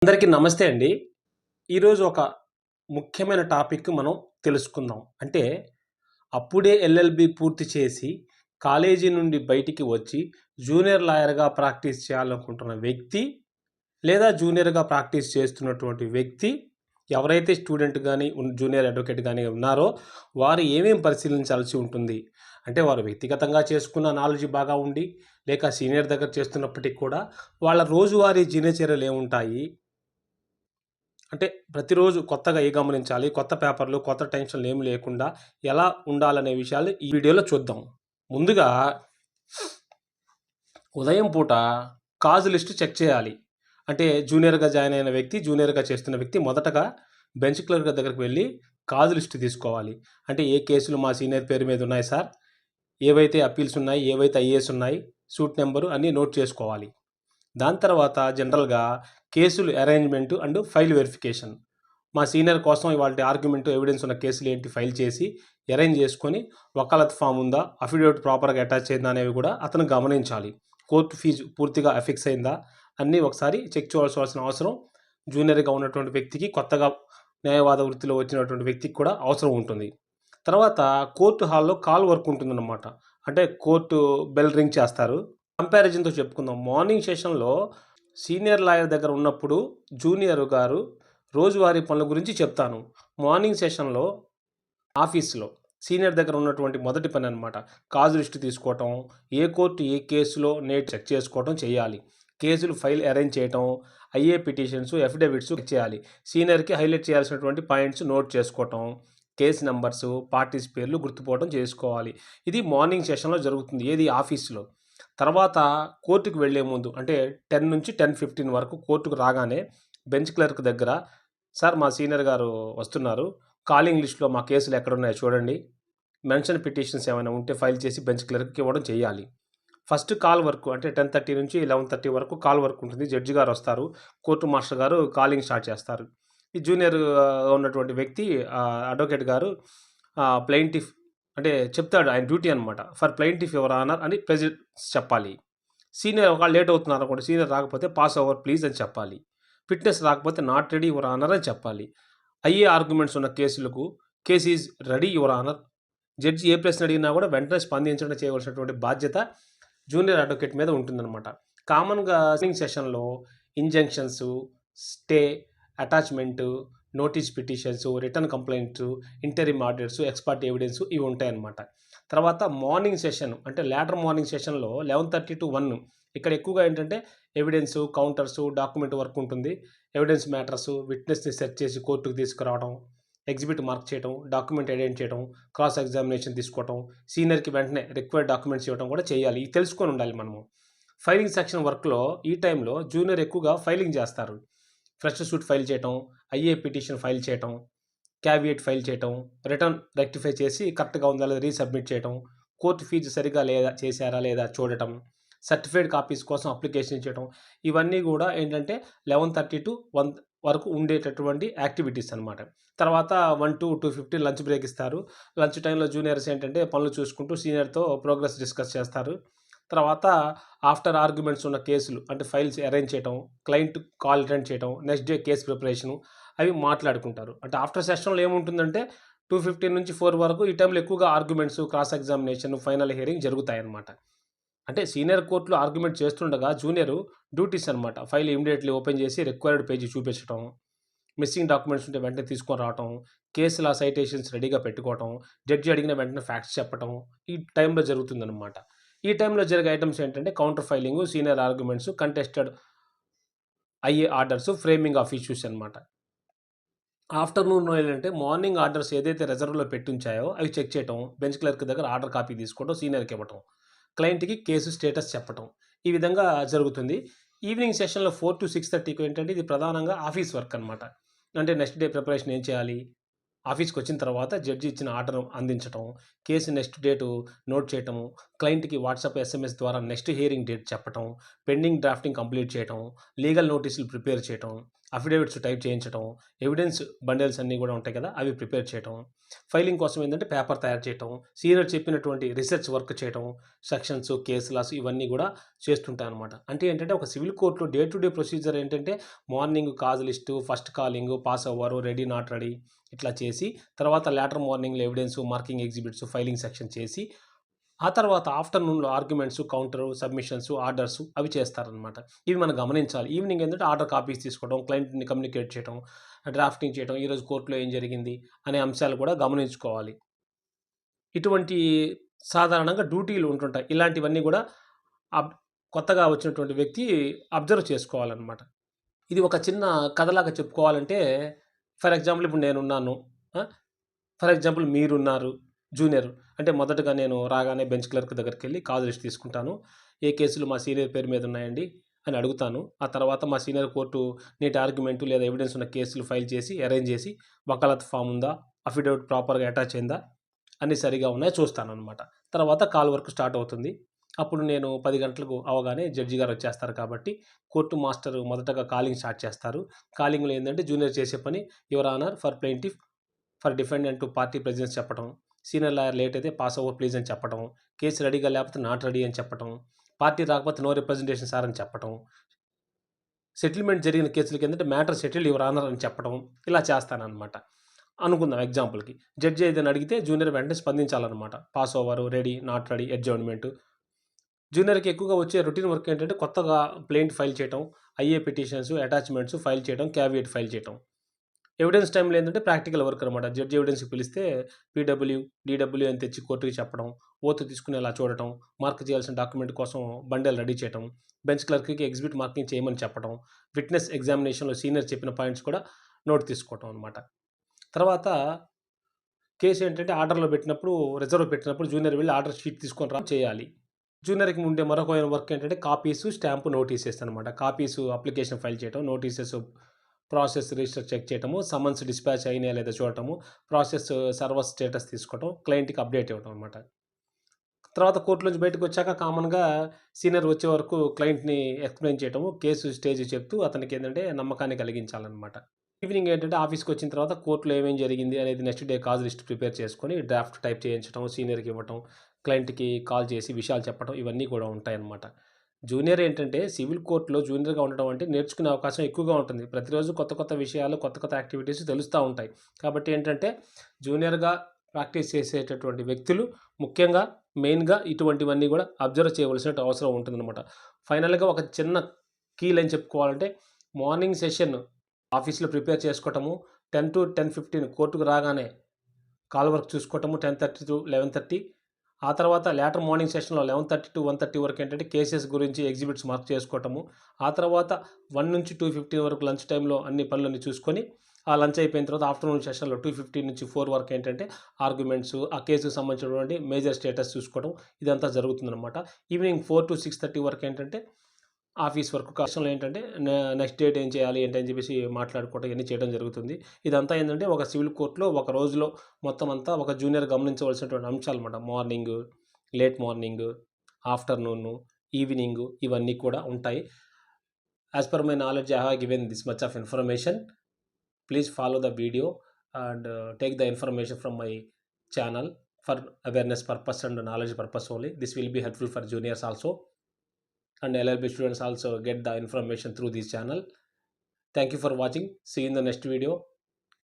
అందరికీ నమస్తే అండి. ఈరోజు ఒక ముఖ్యమైన టాపిక్ మనం తెలుసుకుందాం. అంటే అప్పుడే ఎల్ఎల్‌బి పూర్తి చేసి కాలేజీ నుండి బయటికి వచ్చి జూనియర్ లాయర్‌గా ప్రాక్టీస్ చేయాలనుకుంటున్న వ్యక్తి, లేదా జూనియర్‌గా ప్రాక్టీస్ చేస్తున్నటువంటి వ్యక్తి ఎవరైతే స్టూడెంట్ గాని, జూనియర్ అడ్వకేట్ గాని ఉన్నారో వారు ఏమేం పరిశీలించాల్సి ఉంటుంది? అంటే వారు వ్యక్తిగతంగా చేసుకున్న నాలెడ్జ్ బాగా ఉండి, లేక సీనియర్ దగ్గర చేస్తున్నప్పటికి కూడా వాళ్ళ రోజువారీ దినచర్యలు ఏముంటాయి? అంటే ప్రతిరోజు కొత్తగా గమనించాలి? కొత్త పేపర్‌లు, కొత్త టెన్షన్‌లు ఏమి లేకుండా ఎలా ఉండాలనే విషయాలు ఈ వీడియోలో చూద్దాం. ముందుగా ఉదయం పూట కాజ్ లిస్ట్ చెక్ చేయాలి. అంటే జూనియర్‌గా జాయిన్ అయిన వ్యక్తి, జూనియర్‌గా చేస్తున్న వ్యక్తి మొదటగా బెంచ్ క్లర్క్ దగ్గరికి వెళ్లి కాజ్ లిస్ట్ తీసుకోవాలి. అంటే ఏ కేసులు మా సీనియర్ పేరు మీద ఉన్నాయి సార్? ఏవైతే అప్పీల్స్ ఉన్నాయి, ఏవైతే ఐఏఎస్ ఉన్నాయి, సూట్ నంబరు అన్నీ నోట్ చేసుకోవాలి. దాని తర్వాత జనరల్‌గా కేసులు అరేంజ్‌మెంట్ అండ్ ఫైల్ వెరిఫికేషన్. మా సీనియర్ కోసం ఇవాల్టి ఆర్గ్యుమెంట్, ఎవిడెన్స్ ఉన్న కేసులు ఏంటి ఫైల్ చేసి అరేంజ్ చేసుకొని, వకాలత్ ఫామ్ ఉందా, అఫిడవిట్ ప్రాపర్‌గా అటాచ్ అయిందా అనేవి కూడా అతను గమనించాలి. కోర్టు ఫీజు పూర్తిగా అఫిక్స్ అయిందా అన్నీ ఒకసారి చెక్ చేసుకోవాల్సిన అవసరం జూనియర్‌గా ఉన్నటువంటి వ్యక్తికి, కొత్తగా న్యాయవాద వృత్తిలో వచ్చినటువంటి వ్యక్తికి కూడా అవసరం ఉంటుంది. తర్వాత కోర్టు హాల్‌లో కాల్ వర్క్ ఉంటుందన్నమాట. అంటే కోర్టు బెల్ రింగ్ చేస్తారు. కంపారిజన్‌తో చెప్పుకుందాం. మార్నింగ్ సెషన్‌లో సీనియర్ లాయర్ దగ్గర ఉన్నప్పుడు జూనియర్ గారు రోజువారీ పనుల గురించి చెప్తాను. మార్నింగ్ సెషన్‌లో ఆఫీస్‌లో సీనియర్ దగ్గర ఉన్నటువంటి మొదటి పని అనమాట. కాజ్ లిస్ట్ తీసుకోవటం, ఏ కోర్టు ఏ కేసులో చెక్ చేసుకోవటం చేయాలి. కేసులు ఫైల్ అరేంజ్ చేయటం, ఐఏ పిటిషన్స్, అఫిడవిట్స్ చెక్ చేయాలి. సీనియర్‌కి హైలైట్ చేయాల్సినటువంటి పాయింట్స్ నోట్ చేసుకోవటం, కేస్ నంబర్సు, పార్టీస్ పేర్లు గుర్తుపోవటం చేసుకోవాలి. ఇది మార్నింగ్ సెషన్‌లో జరుగుతుంది. ఏది ఆఫీస్‌లో. తర్వాత కోర్టుకి వెళ్ళే ముందు అంటే 10 నుంచి 10:15 వరకు కోర్టుకు రాగానే బెంచ్ క్లర్క్ దగ్గర, సార్ మా సీనియర్ గారు వస్తున్నారు. కాలింగ్ లిస్ట్‌లో మా కేసులు ఎక్కడున్నాయో చూడండి. మెన్షన్ పిటిషన్స్ ఏమైనా ఉంటే ఫైల్ చేసి బెంచ్ క్లర్క్‌కి ఇవ్వడం చేయాలి. ఫస్ట్ కాల్ వర్క్ అంటే 10:30 నుంచి 11:30 వరకు కాల్ వర్క్ ఉంటుంది. జడ్జి గారు వస్తారు. కోర్టు మాస్టర్ గారు కాలింగ్ స్టార్ట్ చేస్తారు. ఈ జూనియర్ ఉన్నటువంటి వ్యక్తి అడ్వకేట్ గారు ప్లెయింటిఫ్ అంటే చెప్తాడు, ఆయన డ్యూటీ అనమాట. ఫర్ ప్లెయింటిఫ్ యువర్ ఆనర్ అని చెప్పాలి. సీనియర్ ఒకవేళ లేట్ అవుతున్నారనుకోండి, సీనియర్ రాకపోతే పాస్ ఓవర్ ప్లీజ్ అని చెప్పాలి. ఫిట్‌నెస్ రాకపోతే నాట్ రెడీ యువర్ ఆనర్ అని చెప్పాలి. అయ్యే ఆర్గ్యుమెంట్స్ ఉన్న కేసులకు case is ready your honour. Judge ఏ ప్రశ్న అడిగినా కూడా వెంటనే స్పందించడం చేయవలసినటువంటి బాధ్యత జూనియర్ అడ్వకేట్ మీద ఉంటుందన్నమాట. కామన్‌గా సిట్టింగ్ సెషన్‌లో injunctions, stay, attachment, notice petitions, return complaints, interim orders, ex party evidence ఇవి ఉంటాయన్నమాట. తర్వాత మార్నింగ్ సెషన్ అంటే లేటర్ మార్నింగ్ సెషన్‌లో 11:30-1 ఇక్కడ ఎక్కువగా ఏంటంటే ఎవిడెన్సు, కౌంటర్సు, డాక్యుమెంట్ వర్క్ ఉంటుంది. ఎవిడెన్స్ మ్యాటర్సు, విట్నెస్‌ని సెర్చ్ చేసి కోర్టుకి తీసుకురావడం, ఎగ్జిబిట్ మార్క్ చేయడం, డాక్యుమెంట్ ఐడెంటిఫై చేయడం, క్రాస్ ఎగ్జామినేషన్ తీసుకోవటం, సీనియర్‌కి వెంటనే రిక్వైర్డ్ డాక్యుమెంట్స్ ఇవ్వడం కూడా చేయాలి. ఇది తెలుసుకొని ఉండాలి మనము. ఫైలింగ్ సెక్షన్ వర్క్‌లో ఈ టైంలో జూనియర్ ఎక్కువగా ఫైలింగ్ చేస్తారు. ఫ్రెష్ సూట్ ఫైల్ చేయటం, ఐఏ పిటిషన్ ఫైల్ చేయటం, క్యావియేట్ ఫైల్ చేయటం, రిటర్న్ రెక్టిఫై చేసి కరెక్ట్‌గా ఉందా లేదా రీసబ్మిట్ చేయటం, కోర్ట్ ఫీజు సరిగ్గా లేదా చేశారా లేదా చూడటం, సర్టిఫైడ్ కాపీస్ కోసం అప్లికేషన్ చేయటం, ఇవన్నీ గూడా ఏంటంటే 11:30-1 వరకు ఉండేటటువంటి యాక్టివిటీస్ అనమాట. తర్వాత 1-2:15 లంచ్ బ్రేక్ ఇస్తారు. లంచ్ టైమ్‌లో జూనియర్స్ ఏంటంటే పనులు చూసుకుంటూ సీనియర్‌తో ప్రోగ్రెస్ డిస్కస్ చేస్తారు. తర్వాత ఆఫ్టర్ ఆర్గ్యుమెంట్స్ ఉన్న కేసులు అంటే ఫైల్స్ అరేంజ్ చేయటం, క్లయింట్ కాల్ అటెండ్ చేయటం, నెక్స్ట్ డే కేస్ ప్రిపరేషను అవి మాట్లాడుకుంటారు. అంటే ఆఫ్టర్ సెషన్‌లో ఏముంటుందంటే 2:15 నుంచి 4 వరకు ఈ టైంలో ఎక్కువగా arguments, cross examination, final hearing జరుగుతాయన్నమాట. అంటే సీనియర్ కోర్ట్‌లో ఆర్గ్యుమెంట్ చేస్తుండగా జూనియరు డ్యూటీస్ అనమాట. ఫైల్ ఇమ్మీడియేట్‌లీ ఓపెన్ చేసి రిక్వైర్డ్ పేజీ చూపించటం, మిస్సింగ్ డాక్యుమెంట్స్ ఉంటే వెంటనే తీసుకొని రావటం, కేసుల సైటేషన్స్ రెడీగా పెట్టుకోవటం, జడ్జి అడిగిన వెంటనే ఫ్యాక్ట్స్ చెప్పటం, ఈ టైంలో జరుగుతుందనమాట. ఈ టైంలో జరిగే ఐటెమ్స్ ఏంటంటే counter filing, senior arguments, contested IA orders, framing of issues అనమాట. ఆఫ్టర్‌నూన్‌లో ఏంటంటే మార్నింగ్ ఆర్డర్స్ ఏదైతే రిజర్వ్‌లో పెట్టుంచాయో అవి చెక్ చేయటం, బెంచ్ క్లర్క్ దగ్గర ఆర్డర్ కాపీ తీసుకోవడం, సీనియర్‌కి ఇవ్వటం, క్లయింట్‌కి కేసు స్టేటస్ చెప్పటం. ఈ విధంగా జరుగుతుంది. ఈవినింగ్ సెషన్‌లో 4-6:30కి ఏంటంటే ఇది ప్రధానంగా ఆఫీస్ వర్క్ అనమాట. అంటే నెక్స్ట్ డే ప్రిపరేషన్ ఏం చేయాలి? ఆఫీస్‌కొచ్చిన తర్వాత జడ్జి ఇచ్చిన ఆర్డర్ అందించటం, కేసు నెక్స్ట్ డేటు నోట్ చేయటము, క్లయింట్‌కి వాట్సాప్, ఎస్ఎంఎస్ ద్వారా నెక్స్ట్ హియరింగ్ డేట్ చెప్పటం, పెండింగ్ డ్రాఫ్టింగ్ కంప్లీట్ చేయటం, లీగల్ నోటీసులు ప్రిపేర్ చేయటం, అఫిడవిట్స్ టైప్ చేయించటం, ఎవిడెన్స్ బండిల్స్ అన్నీ కూడా ఉంటాయి కదా! అవి ప్రిపేర్ చేయటం, ఫైలింగ్ కోసం ఏందంటే పేపర్ తయారు చేయటం, సీనియర్ చెప్పినటువంటి రిసర్చ్ వర్క్ చేయటం, సెక్షన్స్, కేస్ లాస్ ఇవన్నీ కూడా చేస్తుంటాననమాట. అంటే ఏంటంటే ఒక సివిల్ కోర్ట్‌లో డే టు డే ప్రొసీజర్ ఏంటంటే morning cause list, first calling, pass over, ready, not ready ఇట్లా చేసి, తర్వాత లేటర్ మార్నింగ్‌లో evidence, marking exhibits, filing section చేసి, ఆ తర్వాత ఆఫ్టర్‌నూన్‌లో ఆర్గ్యుమెంట్స్, కౌంటరు, సబ్మిషన్స్, ఆర్డర్స్ అవి చేస్తారనమాట. ఇవి మనం గమనించాలి. ఈవినింగ్ ఏంటంటే ఆర్డర్ కాపీస్ తీసుకోవడం, క్లయింట్‌ని కమ్యూనికేట్ చేయడం, డ్రాఫ్టింగ్ చేయడం, ఈరోజు కోర్ట్‌లో ఏం జరిగింది అనే అంశాలు కూడా గమనించుకోవాలి. ఇటువంటి సాధారణంగా డ్యూటీలు ఉంటుంటాయి. ఇలాంటివన్నీ కూడా అబ్ కొత్తగా వచ్చినటువంటి వ్యక్తి అబ్జర్వ్ చేసుకోవాలనమాట. ఇది ఒక చిన్న కథలాగా చెప్పుకోవాలంటే, ఫర్ ఎగ్జాంపుల్ ఇప్పుడు నేనున్నాను. ఆ! ఫర్ ఎగ్జాంపుల్ మీరున్నారు జూనియర్. అంటే మొదటగా నేను రాగానే బెంచ్ క్లర్క్ దగ్గరికెళ్ళి కాల్ లిస్ట్ తీసుకుంటాను. ఏ కేసులు మా సీనియర్ పేరు మీద ఉన్నాయండి అని అడుగుతాను. ఆ తర్వాత మా సీనియర్ కోర్టు నీటి ఆర్గ్యుమెంట్ లేదా ఎవిడెన్స్ ఉన్న కేసులు ఫైల్ చేసి, అరేంజ్ చేసి, వకాలత్ ఫామ్ ఉందా? అఫిడవిట్ ప్రాపర్‌గా అటాచ్ అయిందా? అన్నీ సరిగ్గా ఉన్నాయా చూస్తాననమాట. తర్వాత కాల్ వర్క్ స్టార్ట్ అవుతుంది. అప్పుడు నేను 10 గంటలకు అవ్వగానే జడ్జి గారు వచ్చేస్తారు కాబట్టి, కోర్టు మాస్టరు మొదటగా కాలింగ్ స్టార్ట్ చేస్తారు. కాలింగ్‌లో ఏందంటే జూనియర్ చేసే పని your honour for plaintiff for defendant to party presence చెప్పటం. సీనియర్ లాయర్ లేట్ అయితే పాస్ ఓవర్ ప్లీజ్ అని చెప్పటం. కేసు రెడీగా లేకపోతే నాట్ రెడీ అని చెప్పటం. పార్టీ రాకపోతే నో రిప్రజెంటేషన్ సార్ అని చెప్పటం. సెటిల్మెంట్ జరిగిన కేసులకి ఏంటంటే మ్యాటర్ సెటిల్డ్ యువర్ ఆనర్ అని చెప్పటం. ఇలా చేస్తాననమాట. అనుకుందాం ఎగ్జాంపుల్‌కి. జడ్జి ఏదైనా అడిగితే జూనియర్ వెంటనే స్పందించాలనమాట. Pass over, ready, not ready, adjournment. జూనియర్‌కి ఎక్కువగా వచ్చే రొటీన్ వర్క్ ఏంటంటే కొత్తగా ప్లెయింట్ ఫైల్ చేయటం, ఐఏ పిటిషన్స్, అటాచ్‌మెంట్స్ ఫైల్ చేయడం, క్యావియేట్ ఫైల్ చేయటం. ఎవిడెన్స్ టైమ్‌లో ఏందంటే ప్రాక్టికల్ వర్క్ అనమాట. జడ్జి ఎవిడెన్స్‌కి పిలిస్తే పీడబ్ల్యూ, డీడబ్ల్యూ అని తెచ్చి కోర్ట్‌కి చెప్పడం, ఓత్ తీసుకునేలా చూడటం, మార్క్ చేయాల్సిన డాక్యుమెంట్ కోసం బండెల్ రెడీ చేయటం, బెంచ్ క్లర్క్‌కి ఎగ్జిబిట్ మార్కింగ్ చేయమని చెప్పడం, విట్నెస్ ఎగ్జామినేషన్‌లో సీనియర్ చెప్పిన పాయింట్స్ కూడా నోట్ తీసుకోవటం అనమాట. తర్వాత కేస్ ఏంటంటే ఆర్డర్‌లో పెట్టినప్పుడు, రిజర్వ్ పెట్టినప్పుడు జూనియర్ వెళ్లి ఆర్డర్ షీట్ తీసుకొని చేయాలి. జూనియర్‌కి ఉండే మరొక వర్క్ ఏంటంటే కాపీసు, స్టాంపు, నోటీసెస్ అనమాట. కాపీసు అప్లికేషన్ ఫైల్ చేయటం, నోటీసెస్ ప్రాసెస్ రిజిస్టర్ చెక్ చేయటము, సమన్స్ డిస్పాచ్ అయినాయా లేదా చూడటము, ప్రాసెస్ సర్వర్ స్టేటస్ తీసుకోవటం, క్లయింట్‌కి అప్డేట్ ఇవ్వటం అనమాట. తర్వాత కోర్ట్ నుంచి బయటకొచ్చాక కామన్‌గా సీనియర్ వచ్చే వరకు క్లయింట్‌ని ఎక్స్‌ప్లెయిన్ చేయటము, కేసు స్టేజ్ చెప్తూ అతనికేందంటే నమ్మకాన్ని కలిగించాలనమాట. ఈవినింగ్ ఏంటంటే ఆఫీస్‌కొచ్చిన తర్వాత కోర్ట్‌లో ఏమేం జరిగింది అనేది next day cause list prepare చేసుకొని డ్రాఫ్ట్ టైప్ చేయించడం, సీనియర్‌కి ఇవ్వటం, క్లయింట్‌కి కాల్ చేసి విషయాలు చెప్పడం ఇవన్నీ కూడా ఉంటాయన్నమాట. జూనియర్ ఏంటంటే సివిల్ కోర్ట్‌లో జూనియర్‌గా ఉండడం అంటే నేర్చుకునే అవకాశం ఎక్కువగా ఉంటుంది. ప్రతిరోజు కొత్త కొత్త విషయాలు, కొత్త కొత్త యాక్టివిటీస్ తెలుస్తా ఉంటాయి. కాబట్టి ఏంటంటే జూనియర్‌గా ప్రాక్టీస్ చేసేటటువంటి వ్యక్తులు ముఖ్యంగా మెయిన్‌గా ఇటువంటివన్నీ గూడా అబ్జర్వ్ చేయవలసిన అవసరం ఉంటుందన్నమాట. ఫైనల్‌గా ఒక చిన్న కీ లైన్ చెప్పుకోవాలంటే మార్నింగ్ సెషన్ ఆఫీస్‌లో ప్రిపేర్ చేసుకోవటము. 10-10:15 కోర్ట్‌కి రాగానే కాల్ వర్క్ చూసుకోవటము 10:30-11:30. ఆ తర్వాత లేటర్ మార్నింగ్ సెషన్‌లో 11:30-1:30 వరకు ఏంటంటే కేసెస్ గురించి ఎగ్జిబిట్స్ మార్క్ చేసుకోవటము. ఆ తర్వాత 1-2:15 వరకు లంచ్ టైమ్‌లో అన్ని పనులన్నీ చూసుకొని, ఆ లంచ్ అయిపోయిన తర్వాత ఆఫ్టర్‌నూన్ సెషన్‌లో 2:15-4 వరకు ఏంటంటే ఆర్గ్యుమెంట్స్, ఆ కేసుకు సంబంధించినటువంటి మేజర్ స్టేటస్ చూసుకోవడం ఇదంతా జరుగుతుందనమాట. ఈవినింగ్ 4-6:30 వరకు ఏంటంటే ఆఫీస్ వర్క్ కష్టంలో ఏంటంటే నెక్స్ట్ డేట్ ఏం చేయాలి ఏంటి అని చెప్పేసి మాట్లాడుకోవడం ఇవన్నీ చేయడం జరుగుతుంది. ఇదంతా ఏందంటే ఒక సివిల్ కోర్ట్‌లో ఒక రోజులో మొత్తం అంతా ఒక జూనియర్ గమనించవలసినటువంటి అంశాలన్నమాట. Morning, late morning, afternoon, evening ఇవన్నీ కూడా ఉంటాయి. As per my knowledge I have given this much of information. Please follow the video and take the information from my channel for awareness purpose and knowledge purpose only. This will be helpful for juniors also. And LLB students also get the information through this channel. Thank you for watching. See you in the next video.